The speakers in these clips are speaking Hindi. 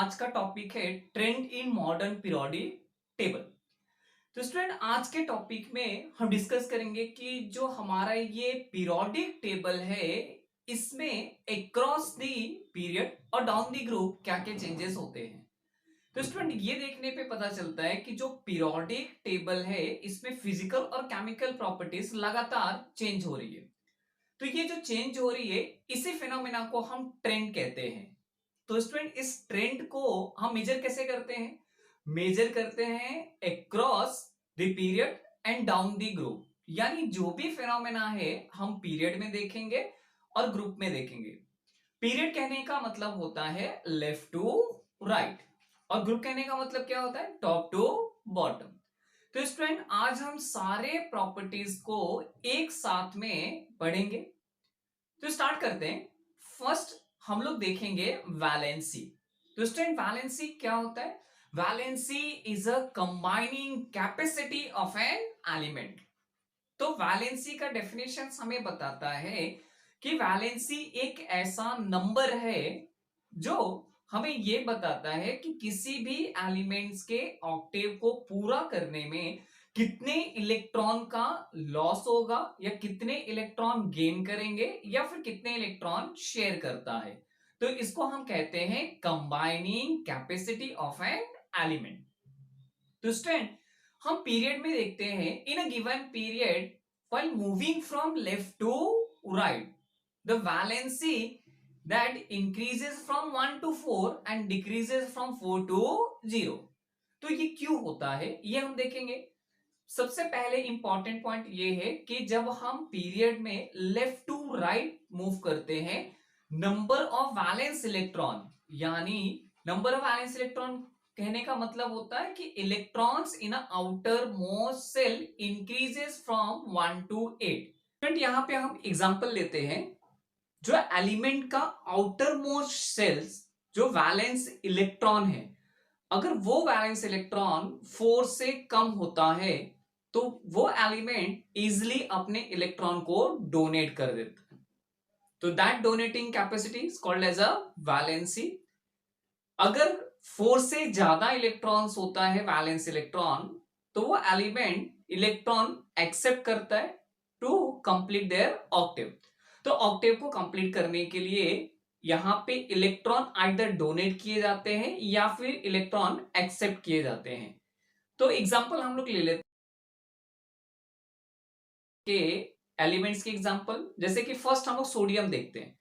आज का टॉपिक है trend in modern periodic table. तो स्टूडेंट आज के टॉपिक में हम डिस्कस करेंगे कि जो हमारा ये पीरियोडिक टेबल है इसमें अक्रॉस द पीरियड और डाउन द ग्रुप क्या क्या चेंजेस होते हैं। तो स्टूडेंट ये देखने पे पता चलता है कि जो पीरियोडिक टेबल है इसमें फिजिकल और केमिकल प्रॉपर्टीज लगातार चेंज हो रही है। तो ये जो चेंज हो रही है इसी फिनोमेना को हम ट्रेंड कहते हैं। तो स्टूडेंट इस ट्रेंड को हम मेजर कैसे करते हैं? मेजर करते हैं across the period and down the group. यानी जो भी फिनोमेना है हम पीरियड में देखेंगे और ग्रुप में देखेंगे। पीरियड कहने का मतलब होता है लेफ्ट टू राइट और ग्रुप कहने का मतलब क्या होता है? Top to bottom. तो स्टूडेंट आज हम सारे प्रॉपर्टीज को एक साथ में पढ़ेंगे। तो स्टार्ट करते हैं। फर्स्ट हम लोग देखेंगे वैलेंसी। तो स्टूडेंट वैलेंसी क्या होता है? Valency is a combining capacity of an element. तो वैलेंसी का डेफिनेशन हमें बताता है कि वैलेंसी एक ऐसा नंबर है जो हमें यह बताता है कि किसी भी एलिमेंट्स के ऑक्टेव को पूरा करने में कितने इलेक्ट्रॉन का लॉस होगा या कितने इलेक्ट्रॉन गेन करेंगे या फिर कितने इलेक्ट्रॉन शेयर करता है। तो इसको हम कहते हैं combining capacity of an element. तो स्टूडेंट हम पीरियड में देखते हैं in a given period while moving from left to right the valency that increases from 1 to 4 and decreases from 4 to 0। तो ये क्यों होता है ये हम देखेंगे। सबसे पहले इंपॉर्टेंट पॉइंट ये है कि जब हम पीरियड में लेफ्ट टू राइट मूव करते हैं नंबर ऑफ वैलेंस इलेक्ट्रॉन यानी नंबर ऑफ वैलेंस इलेक्ट्रॉन कहने का मतलब होता है कि electrons in outer most shell increases from 1 to 8। यहां पे हम एग्जांपल लेते हैं। जो एलिमेंट का आउटर मोस्ट सेल्स जो वैलेंस इलेक्ट्रॉन है अगर वो वैलेंस इलेक्ट्रॉन 4 से कम होता है तो वो एलिमेंट इजिली अपने इलेक्ट्रॉन को डोनेट कर देता है। तो that donating capacity is called as a valency. अगर 4 से ज्यादा इलेक्ट्रॉन्स होता है वैलेंस इलेक्ट्रॉन तो वो एलिमेंट इलेक्ट्रॉन एक्सेप्ट करता है टू कंप्लीट देयर ऑक्टेव। तो ऑक्टेव को कंप्लीट करने के लिए यहां पे इलेक्ट्रॉन आइदर डोनेट किए जाते हैं या फिर इलेक्ट्रॉन एक्सेप्ट किए जाते हैं। तो एग्जांपल हम लोग ले लेते के एलिमेंट्स के एग्जांपल। जैसे कि फर्स्ट हम लोग सोडियम देखते हैं।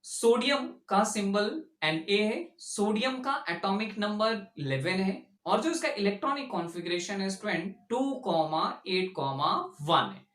सोडियम का सिंबल Na है। सोडियम का एटॉमिक नंबर 11 है और जो इसका इलेक्ट्रॉनिक कॉन्फ़िगरेशन है स्टूडेंट 2,8,1 है।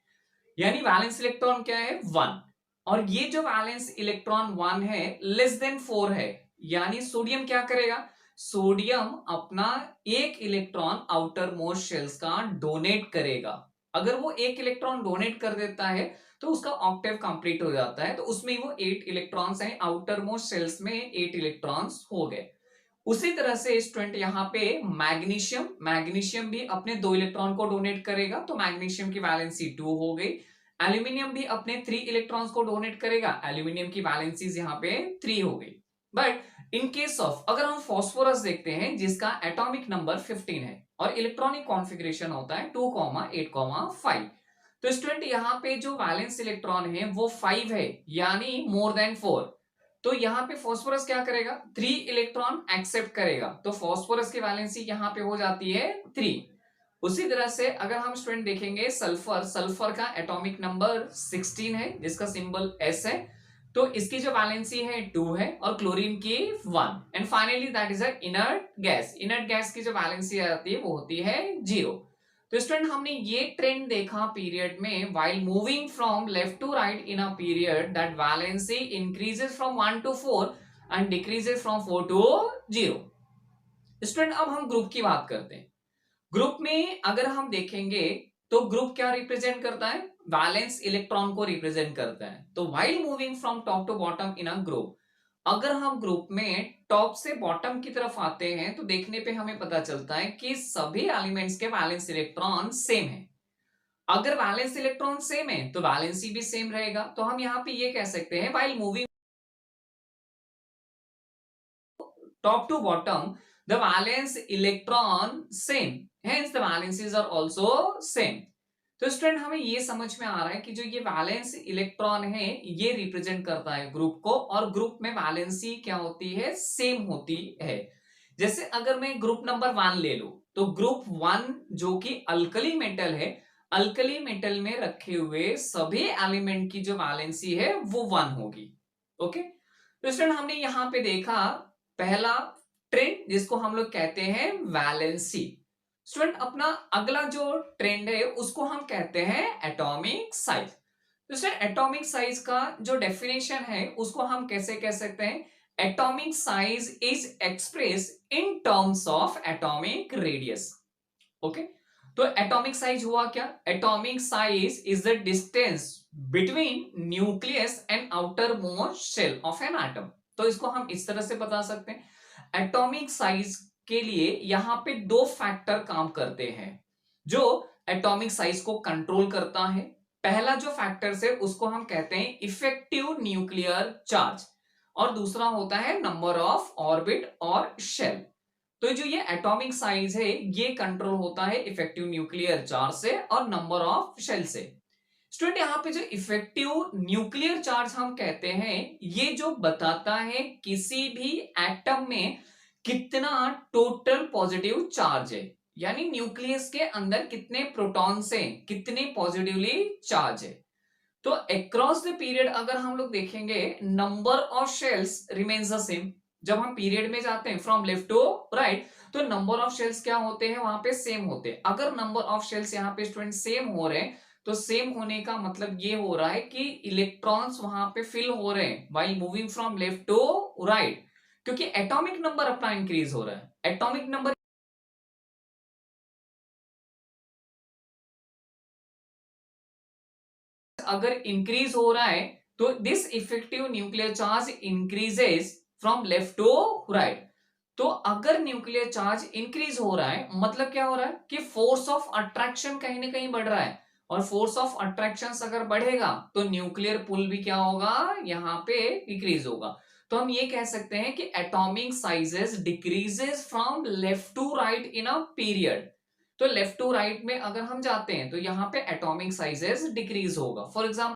यानी वैलेंस इलेक्ट्रॉन क्या है? 1। और ये जो वैलेंस इलेक्ट्रॉन 1 है लेस देन 4 है यानी सोडियम क्या करेगा? सोडियम अपना एक इलेक्ट्रॉन आउटर मोस्ट शेल्स का डोनेट करेगा। अगर वो एक इलेक्ट्रॉन डोनेट कर देता है तो उसका ऑक्टेव कंप्लीट हो जाता है। तो उसमें वो 8 इलेक्ट्रॉन्स हैं आउटर मोस्ट शेल्स में 8 इलेक्ट्रॉन्स हो गए। उसी तरह से स्टूडेंट यहाँ पे मैग्नीशियम भी अपने 2 इलेक्ट्रॉन को डोनेट करेगा तो मैग्नीशियम की वैलेंसी 2 हो गई। एल्यूमिनियम भी अपने 3 इलेक्ट्रॉन्स को डोनेट करेगा। एल्यूमिनियम की वैलेंसीज यहाँ पे 3 हो गई। बट इन केस ऑफ अगर हम फास्फोरस देखते हैं जिसका एटॉमिक नंबर 15 है और इलेक्ट्रॉनिक कॉन्फ़िगरेशन होता है 2,8,5। तो स्टूडेंट यहाँ पे जो वैलेंस इलेक्ट्रॉन है वो 5 है यानी मोर देन 4। तो यहाँ पे फास्फोरस क्या करेगा? 3 इलेक्ट्रॉन एक्सेप्ट करेगा तो फास्फोरस की वैलेंसी यहाँ पे हो जाती है 3। उसी तरह से अगर हम स्टूडेंट देखेंगे सल्फर का एटॉमिक नंबर 16 है जिसका सिंबल S है तो इसकी जो वैलेंसी है 2 है और क्लोरीन की 1। And finally that is a inert gas की जो वैलेंसी आती है वो होती है 0। तो स्टूडेंट हमने ये ट्रेंड देखा पीरियड में while moving from left to right in a period that valency increases from 1 to 4 and decreases from 4 to 0। Student अब हम ग्रुप की बात करते हैं। ग्रुप में अगर हम देखेंगे तो ग्रुप क्या रिप्रेजेंट करता है? वैलेंस इलेक्ट्रॉन को रिप्रेजेंट करता है। तो while moving from top to bottom in a group अगर हम ग्रुप में टॉप से बॉटम की तरफ आते हैं तो देखने पे हमें पता चलता है कि सभी एलिमेंट्स के वैलेंस इलेक्ट्रॉन सेम है। अगर वैलेंस इलेक्ट्रॉन सेम है तो वैलेंसी भी सेम रहेगा। तो हम यहाँ पे ये कह सकते हैं while moving top to bottom, the valence electron same, hence the valencies are also same. तो स्टूडेंट हमें ये समझ में आ रहा है कि जो ये वैलेंस इलेक्ट्रॉन है ये रिप्रेजेंट करता है ग्रुप को, और ग्रुप में वैलेंसी क्या होती है, सेम होती है। जैसे अगर मैं ग्रुप नंबर 1 ले लूं, तो ग्रुप 1 जो कि अल्कली मेटल है, अल्कली मेटल में रखे हुए सभी एलिमेंट की जो वैलेंसी है वो 1 होगी। ओके, तो स्टूडेंट हमने यहां पे देखा पहला ट्रेंड जिसको हम लोग कहते हैं वैलेंसी। स्टूडेंट अपना अगला जो ट्रेंड है उसको हम कहते हैं एटॉमिक साइज। तो स्टूडेंट एटॉमिक साइज का जो डेफिनेशन है उसको हम कैसे कह सकते हैं, atomic size is express in terms of atomic radius. Okay, तो एटॉमिक साइज हुआ क्या, atomic size is the distance between nucleus and outer most shell of an atom. तो इसको हम इस तरह से बता सकते हैं, एटॉमिक साइज के लिए यहां पे दो फैक्टर काम करते हैं जो एटॉमिक साइज को कंट्रोल करता है। पहला जो फैक्टर है उसको हम कहते हैं इफेक्टिव न्यूक्लियर चार्ज, और दूसरा होता है नंबर ऑफ ऑर्बिट और शेल। तो जो ये एटॉमिक साइज है ये कंट्रोल होता है इफेक्टिव न्यूक्लियर चार्ज से और नंबर ऑफ शेल से। स्टूडेंट यहाँ पे जो इफेक्टिव न्यूक्लियर चार्ज हम कहते हैं ये जो बताता है किसी भी एटम में कितना टोटल पॉजिटिव चार्ज है, यानी न्यूक्लियस के अंदर कितने प्रोटॉन्स हैं, कितने पॉजिटिवली चार्ज है। तो अक्रॉस द पीरियड अगर हम लोग देखेंगे number of shells remains the same. जब हम पीरियड में जाते हैं फ्रॉम लेफ्ट टू राइट, तो नंबर ऑफ शेल्स क्या होते हैं वहां पे सेम होते हैं। अगर नंबर ऑफ शेल्स यहाँ पे स्टूडेंट सेम हो रहे हैं तो सेम होने का मतलब ये हो रहा है कि इलेक्ट्रॉन्स वहां पे फिल हो रहे हैं while moving from left to right, क्योंकि एटॉमिक नंबर अपना इंक्रीज हो रहा है। एटॉमिक नंबर अगर इंक्रीज हो रहा है तो this effective nuclear charge increases from left to right. तो अगर न्यूक्लियर चार्ज इंक्रीज हो रहा है मतलब क्या हो रहा है कि फोर्स ऑफ अट्रैक्शन कहीं ना कहीं बढ़ रहा है, और फोर्स ऑफ अट्रैक्शन अगर बढ़ेगा तो न्यूक्लियर पुल भी क्या होगा, यहाँ पे डिक्रीज होगा। तो हम ये कह सकते हैं कि atomic sizes decreases from left to right in a period. तो लेफ्ट टू राइट में अगर हम जाते हैं तो यहाँ पे एटॉमिक साइजेस डिक्रीज होगा। फॉर एग्जाम्पल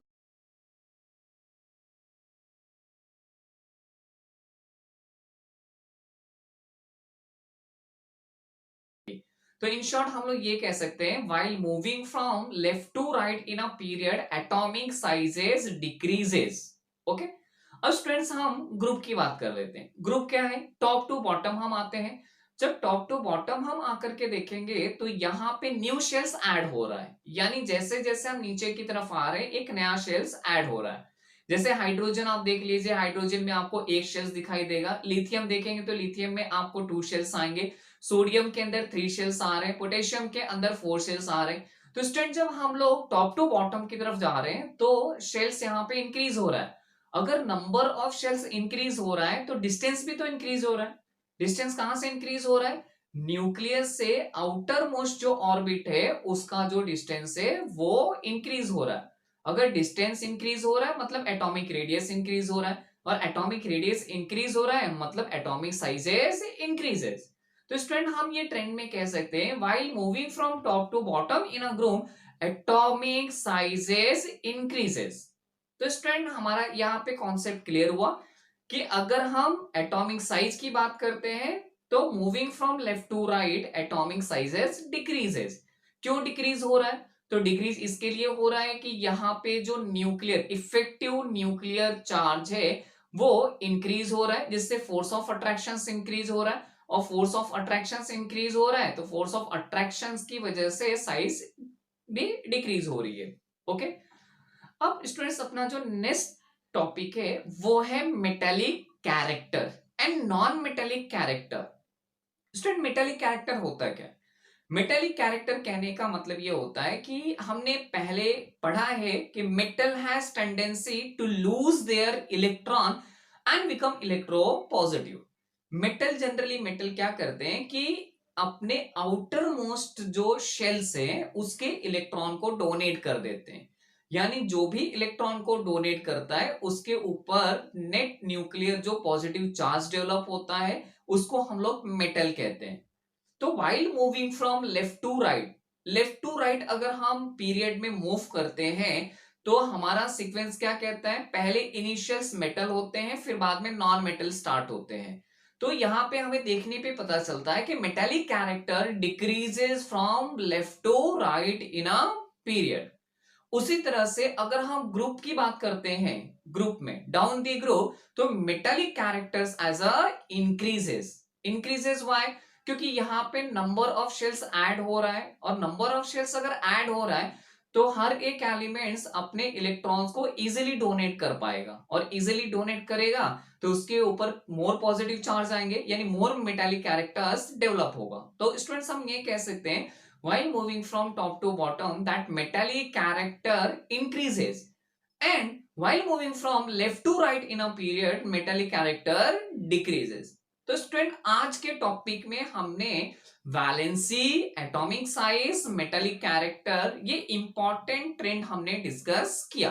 तो इन शॉर्ट हम लोग ये कह सकते हैं while moving from left to right in a period atomic sizes decreases. Okay, अब स्टूडेंट्स हम ग्रुप की बात कर लेते हैं। ग्रुप क्या है, टॉप टू बॉटम हम आते हैं। जब टॉप टू बॉटम हम आकर के देखेंगे तो यहाँ पे न्यू शेल्स ऐड हो रहा है, यानी जैसे जैसे हम नीचे की तरफ आ रहे हैं एक नया शेल्स ऐड हो रहा है। जैसे हाइड्रोजन आप देख लीजिए, हाइड्रोजन में आपको एक शेल्स दिखाई देगा। लिथियम देखेंगे तो लिथियम में आपको 2 शेल्स आएंगे। सोडियम के अंदर 3 शेल्स आ रहे हैं, पोटेशियम के अंदर 4 शेल्स आ रहे हैं। तो स्टूडेंट जब हम लोग टॉप टू बॉटम की तरफ जा रहे हैं तो शेल्स यहाँ पे इंक्रीज हो रहा है। अगर नंबर ऑफ शेल्स इंक्रीज हो रहा है तो डिस्टेंस भी तो इंक्रीज हो रहा है। डिस्टेंस कहां से इंक्रीज हो रहा है, न्यूक्लियस से आउटर मोस्ट जो ऑर्बिट है उसका जो डिस्टेंस है वो इंक्रीज हो रहा है। अगर डिस्टेंस इंक्रीज हो रहा है मतलब एटॉमिक रेडियस इंक्रीज हो रहा है, और एटॉमिक रेडियस इंक्रीज हो रहा है मतलब एटॉमिक साइजेस इंक्रीजेस। तो स्टूडेंट हम ये ट्रेंड में कह सकते हैं while moving from top to bottom in a group atomic sizes increases. तो स्टूडेंट हमारा यहाँ पे कॉन्सेप्ट क्लियर हुआ कि अगर हम एटॉमिक साइज की बात करते हैं तो moving from left to right atomic sizes decreases. क्यों डिक्रीज हो रहा है, तो डिक्रीज इसके लिए हो रहा है कि यहाँ पे जो न्यूक्लियर इफेक्टिव न्यूक्लियर चार्ज है वो इंक्रीज हो रहा है, जिससे फोर्स ऑफ अट्रैक्शन इंक्रीज हो रहा है, और फोर्स ऑफ अट्रैक्शन इंक्रीज हो रहा है तो फोर्स ऑफ अट्रैक्शन की वजह से साइज भी डिक्रीज हो रही है। ओके, अब स्टूडेंट्स अपना जो नेक्स्ट टॉपिक है वो है metallic character and non metallic character. Student metallic character होता है क्या, मेटेलिक कैरेक्टर कहने का मतलब ये होता है कि हमने पहले पढ़ा है कि metal has tendency to lose their electron and become electropositive. Metal generally metal क्या करते हैं कि अपने आउटर मोस्ट जो शेल्स है उसके इलेक्ट्रॉन को डोनेट कर देते हैं, यानी जो भी इलेक्ट्रॉन को डोनेट करता है उसके ऊपर नेट न्यूक्लियर जो पॉजिटिव चार्ज डेवलप होता है उसको हम लोग मेटल कहते हैं। तो while moving from left to right अगर हम पीरियड में मूव करते हैं तो हमारा सीक्वेंस क्या कहता है, पहले इनिशियल्स मेटल होते हैं, फिर बाद में नॉन मेटल स्टार्ट होते हैं। तो यहां पे हमें देखने पे पता चलता है कि metallic character decreases from left to right in a period. उसी तरह से अगर हम ग्रुप की बात करते हैं, ग्रुप में डाउन दी ग्रुप, तो metallic characters as a increases why, क्योंकि यहाँ पे नंबर ऑफ शेल्स ऐड हो रहा है, और नंबर ऑफ शेल्स अगर ऐड हो रहा है तो हर एक एलिमेंट्स अपने इलेक्ट्रॉन्स को इजीली डोनेट कर पाएगा, और इजीली डोनेट करेगा तो उसके ऊपर मोर पॉजिटिव चार्ज आएंगे, यानी मोर मेटालिक कैरेक्टर्स डेवलप होगा। तो स्टूडेंट्स हम ये कह सकते हैं while moving from top to bottom that metallic character increases, and while moving from left to right in a period metallic character decreases। तो स्टूडेंट आज के टॉपिक में हमने valency, atomic size, metallic character, ये इंपॉर्टेंट ट्रेंड हमने डिस्कस किया।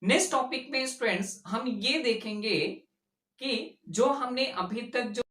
नेक्स्ट टॉपिक में स्टूडेंट्स हम ये देखेंगे कि जो हमने अभी तक जो